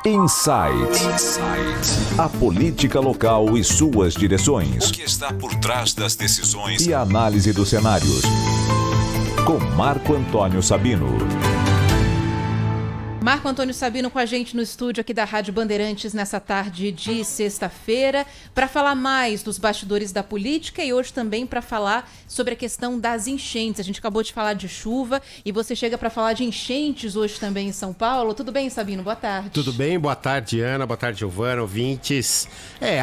Insight. A política local e suas direções. O que está por trás das decisões e a análise dos cenários. Com Marco Antônio Sabino. Marco Antônio Sabino com a gente no estúdio aqui da Rádio Bandeirantes nessa tarde de sexta-feira para falar mais dos bastidores da política e hoje também para falar sobre a questão das enchentes. A gente acabou de falar de chuva e você chega para falar de enchentes hoje também em São Paulo. Tudo bem, Sabino? Boa tarde. Tudo bem, boa tarde, Ana, boa tarde, Giovana, ouvintes.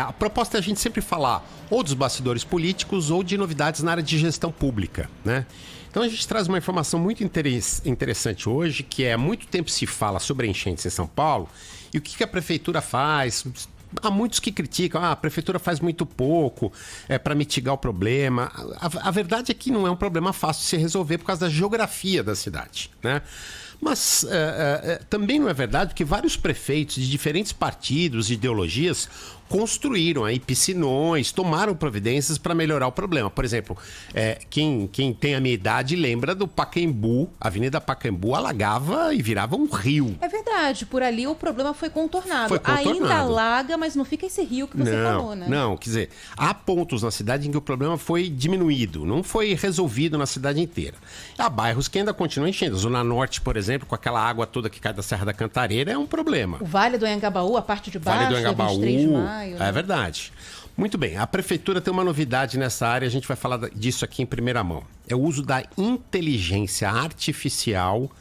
A proposta é a gente sempre falar ou dos bastidores políticos ou de novidades na área de gestão pública, né? Então a gente traz uma informação muito interessante hoje, que há muito tempo se fala sobre enchentes em São Paulo e o que a prefeitura faz. Há muitos que criticam, a prefeitura faz muito pouco para mitigar o problema. A verdade é que não é um problema fácil de se resolver por causa da geografia da cidade, né? Mas também não é verdade que vários prefeitos de diferentes partidos e ideologias construíram aí piscinões, tomaram providências para melhorar o problema. Por exemplo, quem tem a minha idade lembra do Pacaembu, a Avenida Pacaembu alagava e virava um rio. É verdade, por ali o problema foi contornado. Ainda alaga, mas não fica esse rio que você falou, né? Não, quer dizer, há pontos na cidade em que o problema foi diminuído, não foi resolvido na cidade inteira. Há bairros que ainda continuam enchendo. A Zona Norte, por exemplo, com aquela água toda que cai da Serra da Cantareira, é um problema. O Vale do Anhangabaú, a parte de baixo, Vale do Anhangabaú, 23 de maio. É verdade. Muito bem, a prefeitura tem uma novidade nessa área, a gente vai falar disso aqui em primeira mão. É o uso da inteligência artificial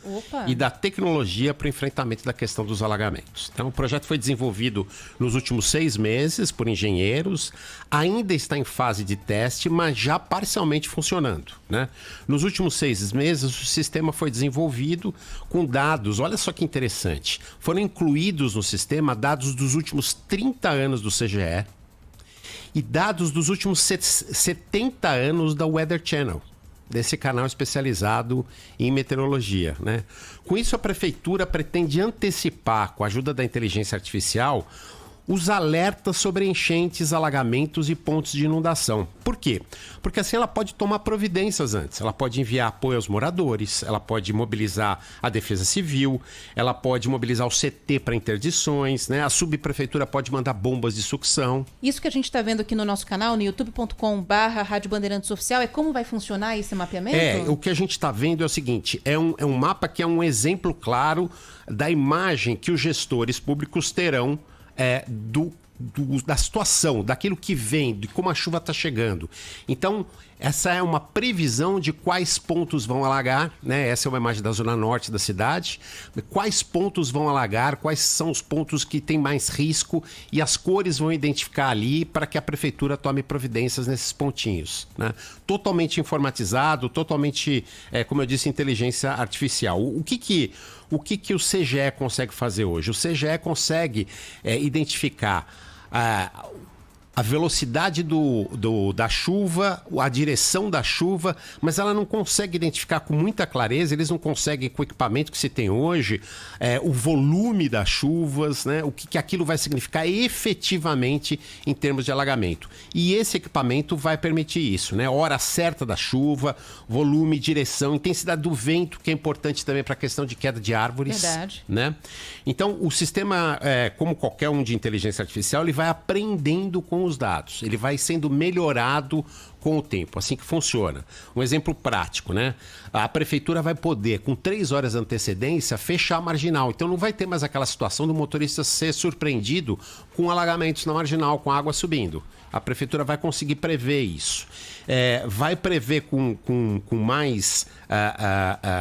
e da tecnologia para o enfrentamento da questão dos alagamentos. Então, o projeto foi desenvolvido nos últimos 6 meses por engenheiros, ainda está em fase de teste, mas já parcialmente funcionando, né? Nos últimos 6 meses, o sistema foi desenvolvido com dados, olha só que interessante, foram incluídos no sistema dados dos últimos 30 anos do CGE, e dados dos últimos 70 anos da Weather Channel, desse canal especializado em meteorologia, né? Com isso, a prefeitura pretende antecipar, com a ajuda da inteligência artificial, os alertas sobre enchentes, alagamentos e pontos de inundação. Por quê? Porque assim ela pode tomar providências antes. Ela pode enviar apoio aos moradores, ela pode mobilizar a Defesa Civil, ela pode mobilizar o CT para interdições, né? A subprefeitura pode mandar bombas de sucção. Isso que a gente está vendo aqui no nosso canal, no youtube.com/Rádio Bandeirantes Oficial, é como vai funcionar esse mapeamento? O que a gente está vendo é o seguinte, é um mapa que é um exemplo claro da imagem que os gestores públicos terão da situação, daquilo que vem, de como a chuva está chegando. Então, essa é uma previsão de quais pontos vão alagar, né? Essa é uma imagem da zona norte da cidade. Quais pontos vão alagar, quais são os pontos que têm mais risco e as cores vão identificar ali para que a prefeitura tome providências nesses pontinhos, né? Totalmente informatizado, totalmente, como eu disse, inteligência artificial. O que o CGE consegue fazer hoje? O CGE consegue identificar a velocidade da chuva, a direção da chuva, mas ela não consegue identificar com muita clareza, eles não conseguem, com o equipamento que se tem hoje, o volume das chuvas, né? O que aquilo vai significar efetivamente em termos de alagamento. E esse equipamento vai permitir isso, né? Hora certa da chuva, volume, direção, intensidade do vento, que é importante também para a questão de queda de árvores. Verdade. Né? Então, o sistema, como qualquer um de inteligência artificial, ele vai aprendendo com os dados, ele vai sendo melhorado com o tempo, assim que funciona. Um exemplo prático, né? A prefeitura vai poder, com 3 horas de antecedência, fechar a marginal. Então não vai ter mais aquela situação do motorista ser surpreendido com alagamentos na marginal, com água subindo. A prefeitura vai conseguir prever isso. Vai prever com mais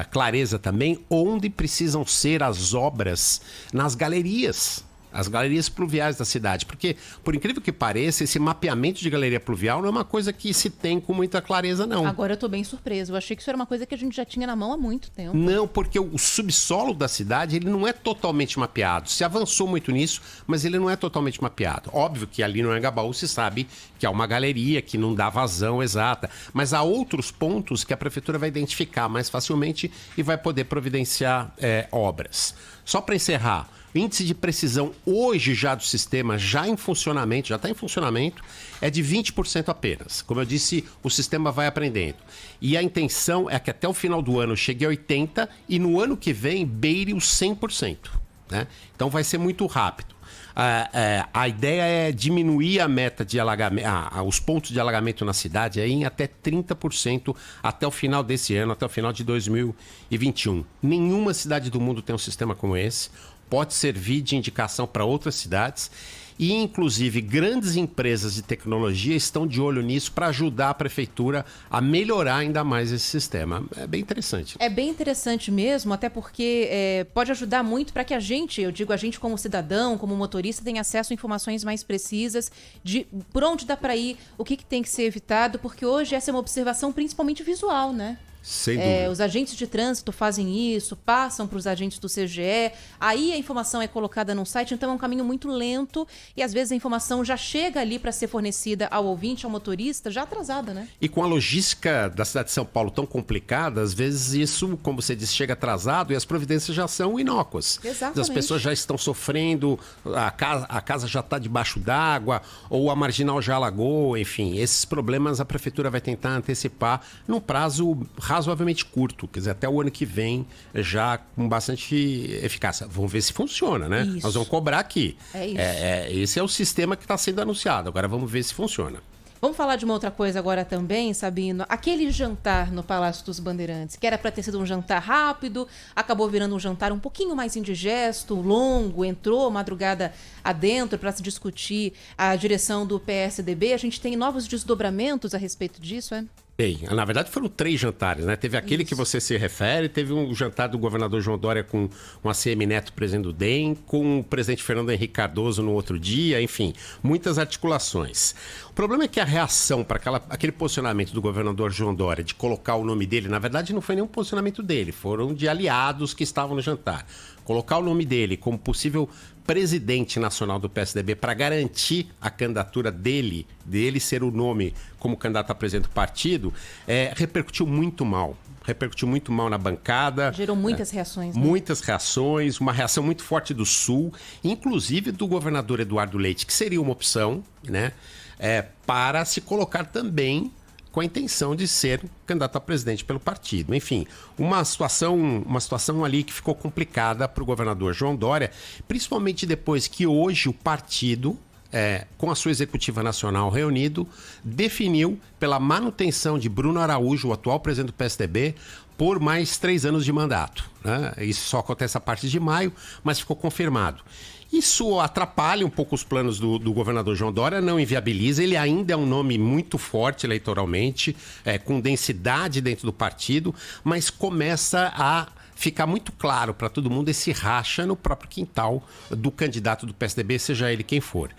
clareza também onde precisam ser as obras nas galerias. As galerias pluviais da cidade, porque, por incrível que pareça, esse mapeamento de galeria pluvial não é uma coisa que se tem com muita clareza, não. Agora eu tô bem surpreso, eu achei que isso era uma coisa que a gente já tinha na mão há muito tempo. Não, porque o subsolo da cidade, ele não é totalmente mapeado. Se avançou muito nisso, mas ele não é totalmente mapeado. Óbvio que ali no Anhangabaú se sabe que há uma galeria, que não dá vazão exata, mas há outros pontos que a prefeitura vai identificar mais facilmente e vai poder providenciar obras. Só para encerrar, índice de precisão hoje já do sistema, já em funcionamento, já está em funcionamento, é de 20% apenas. Como eu disse, o sistema vai aprendendo. E a intenção é que até o final do ano chegue a 80% e no ano que vem beire os 100%. né? Então vai ser muito rápido. A ideia é diminuir a meta de alagamento, os pontos de alagamento na cidade em até 30% até o final desse ano, até o final de 2021. Nenhuma cidade do mundo tem um sistema como esse. Pode servir de indicação para outras cidades. E, inclusive, grandes empresas de tecnologia estão de olho nisso para ajudar a prefeitura a melhorar ainda mais esse sistema. É bem interessante. É bem interessante mesmo, até porque pode ajudar muito para que a gente, eu digo a gente como cidadão, como motorista, tenha acesso a informações mais precisas de por onde dá para ir, o que tem que ser evitado, porque hoje essa é uma observação principalmente visual, né? Sem dúvida. Os agentes de trânsito fazem isso, passam para os agentes do CGE, aí a informação é colocada no site, então é um caminho muito lento e às vezes a informação já chega ali para ser fornecida ao ouvinte, ao motorista, já atrasada, né? E com a logística da cidade de São Paulo tão complicada, às vezes isso, como você disse, chega atrasado e as providências já são inócuas. Exatamente. As pessoas já estão sofrendo, a casa já está debaixo d'água ou a marginal já alagou, enfim, esses problemas a prefeitura vai tentar antecipar num prazo razoavelmente curto, quer dizer, até o ano que vem já com bastante eficácia. Vamos ver se funciona, né? Isso. Nós vamos cobrar aqui. É isso. Esse é o sistema que está sendo anunciado. Agora vamos ver se funciona. Vamos falar de uma outra coisa agora também, Sabino. Aquele jantar no Palácio dos Bandeirantes, que era para ter sido um jantar rápido, acabou virando um jantar um pouquinho mais indigesto, longo, entrou madrugada adentro para se discutir a direção do PSDB. A gente tem novos desdobramentos a respeito disso, é? Bem, na verdade foram 3 jantares, né? Teve aquele que você se refere, teve um jantar do governador João Dória com o ACM Neto, presidente do DEM, com o presidente Fernando Henrique Cardoso no outro dia, enfim, muitas articulações. O problema é que a reação para aquele posicionamento do governador João Dória de colocar o nome dele, na verdade não foi nenhum posicionamento dele, foram de aliados que estavam no jantar. Colocar o nome dele como possível presidente nacional do PSDB para garantir a candidatura dele ser o nome como candidato a presidente do partido, repercutiu muito mal. Repercutiu muito mal na bancada. Gerou muitas reações. Né? Muitas reações, uma reação muito forte do Sul, inclusive do governador Eduardo Leite, que seria uma opção, né, para se colocar também com a intenção de ser candidato a presidente pelo partido. Enfim, uma situação ali que ficou complicada para o governador João Dória, principalmente depois que hoje o partido, com a sua executiva nacional reunido, definiu pela manutenção de Bruno Araújo, o atual presidente do PSDB, por mais 3 anos de mandato. Né? Isso só acontece a partir de maio, mas ficou confirmado. Isso atrapalha um pouco os planos do governador João Dória, não inviabiliza. Ele ainda é um nome muito forte eleitoralmente, com densidade dentro do partido, mas começa a ficar muito claro para todo mundo esse racha no próprio quintal do candidato do PSDB, seja ele quem for.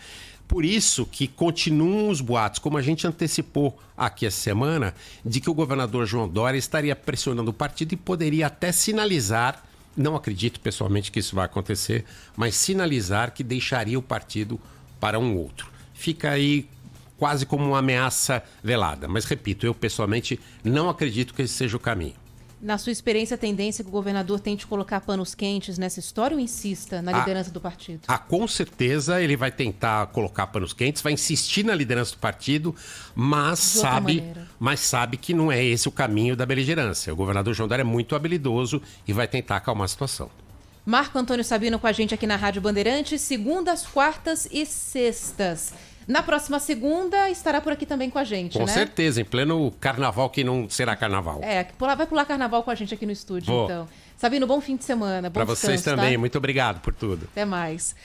Por isso que continuam os boatos, como a gente antecipou aqui essa semana, de que o governador João Dória estaria pressionando o partido e poderia até sinalizar, não acredito pessoalmente que isso vai acontecer, mas sinalizar que deixaria o partido para um outro. Fica aí quase como uma ameaça velada. Mas, repito, eu pessoalmente não acredito que esse seja o caminho. Na sua experiência, a tendência é que o governador tente colocar panos quentes nessa história ou insista na liderança do partido? Com certeza ele vai tentar colocar panos quentes, vai insistir na liderança do partido, mas sabe que não é esse o caminho da beligerância. O governador João Dória é muito habilidoso e vai tentar acalmar a situação. Marco Antônio Sabino com a gente aqui na Rádio Bandeirantes, segundas, quartas e sextas. Na próxima segunda estará por aqui também com a gente, né? Com certeza, em pleno carnaval, que não será carnaval. Vai pular carnaval com a gente aqui no estúdio, então. Sabino, bom fim de semana. Bom descanso. Para vocês também, tá? Muito obrigado por tudo. Até mais.